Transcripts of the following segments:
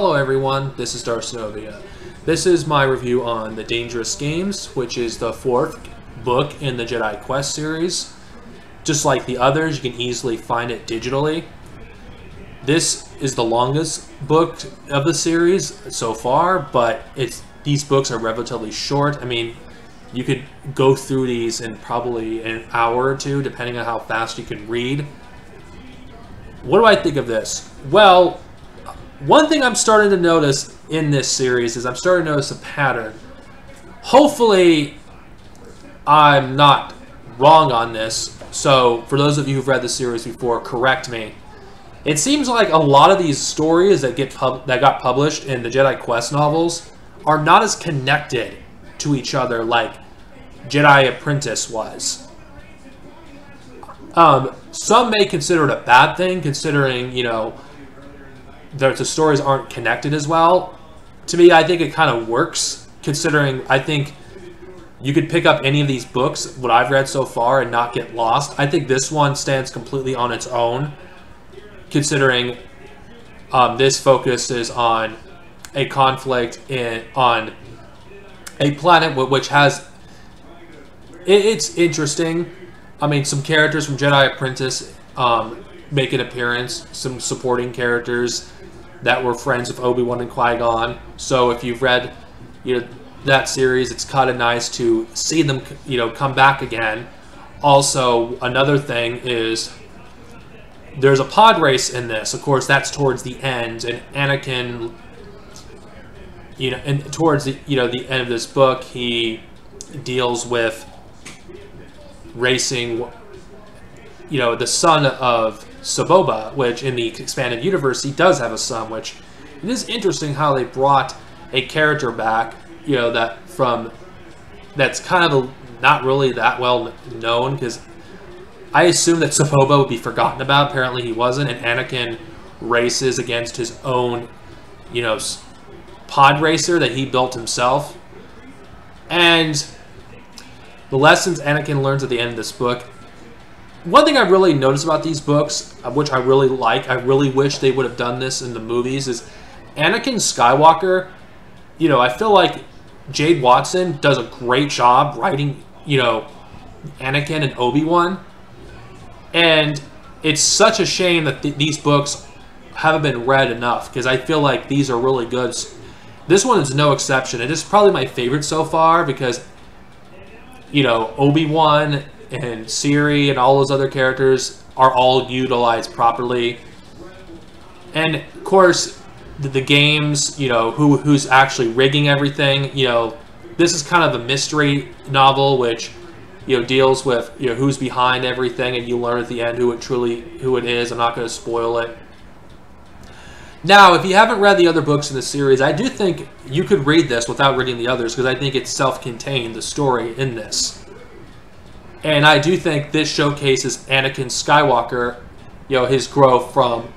Hello everyone, this is Darcenovia. This is my review on The Dangerous Games, which is the fourth book in the Jedi Quest series. Just like the others, you can easily find it digitally. This is the longest book of the series so far, but these books are relatively short. I mean, you could go through these in probably an hour or two, depending on how fast you can read. What do I think of this? Well, one thing I'm starting to notice in this series is I'm starting to notice a pattern. Hopefully, I'm not wrong on this. So, for those of you who've read the series before, correct me. It seems like a lot of these stories that got published in the Jedi Quest novels are not as connected to each other like Jedi Apprentice was. Some may consider it a bad thing, considering, you know, that the stories aren't connected as well. To me, I think it kind of works, considering I think you could pick up any of these books, what I've read so far, and not get lost. I think this one stands completely on its own, considering this focuses on a conflict on a planet which has... It's interesting. I mean, some characters from Jedi Apprentice make an appearance. Some supporting characters that were friends of Obi-Wan and Qui-Gon. So if you've read, that series, it's kind of nice to see them, come back again. Also, another thing is there's a pod race in this. Of course, that's towards the end, and Anakin, and towards the end of this book, he deals with racing, the son of Saboba, which in the expanded universe, he does have a son, which it is interesting how they brought a character back, that's kind of not really that well known, because I assumed that Saboba would be forgotten about. Apparently he wasn't, and Anakin races against his own, pod racer that he built himself. And the lessons Anakin learns at the end of this book. One thing I really noticed about these books, which I really like, I really wish they would have done this in the movies, is Anakin Skywalker, I feel like Jade Watson does a great job writing, Anakin and Obi-Wan. And it's such a shame that these books haven't been read enough, because I feel like these are really good. This one is no exception. It is probably my favorite so far, because Obi-Wan and Ciri and all those other characters are all utilized properly. And of course, the games, who's actually rigging everything, this is kind of a mystery novel, which, deals with, who's behind everything, and you learn at the end who it is. I'm not going to spoil it. Now, if you haven't read the other books in the series, I do think you could read this without reading the others, because I think it's self-contained, the story in this. And I do think this showcases Anakin Skywalker, his growth from,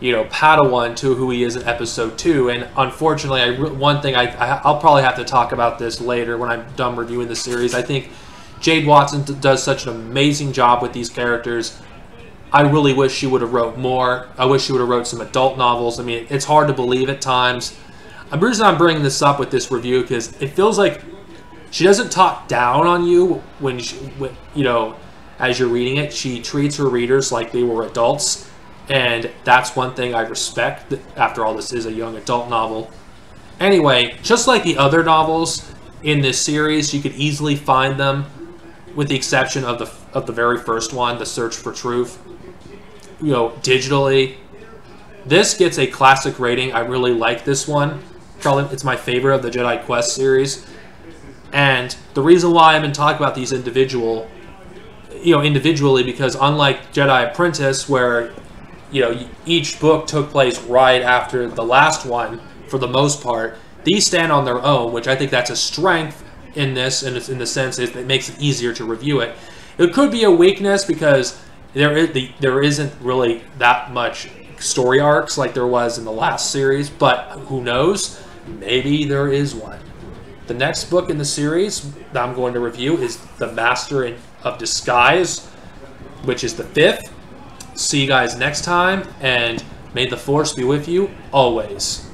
Padawan to who he is in Episode 2. And unfortunately, one thing I'll probably have to talk about this later when I'm done reviewing the series. I think Jade Watson does such an amazing job with these characters. I really wish she would have wrote more. I wish she would have wrote some adult novels. I mean, it's hard to believe at times. The reason I'm bringing this up with this review, because it feels like she doesn't talk down on you when as you're reading it. She treats her readers like they were adults, and that's one thing I respect. After all, this is a young adult novel. Anyway, just like the other novels in this series, you could easily find them, with the exception of the very first one, The Search for Truth, digitally. This gets a classic rating. I really like this one. Probably it's my favorite of the Jedi Quest series. And the reason why I've been talking about these individually, because unlike Jedi Apprentice, where, each book took place right after the last one, for the most part, these stand on their own, which I think that's a strength in this, and in the sense is it makes it easier to review it. It could be a weakness, because there isn't really that much story arcs like there was in the last series, but who knows? Maybe there is one. The next book in the series that I'm going to review is The Master of Disguise, which is the 5th. See you guys next time, and may the Force be with you always.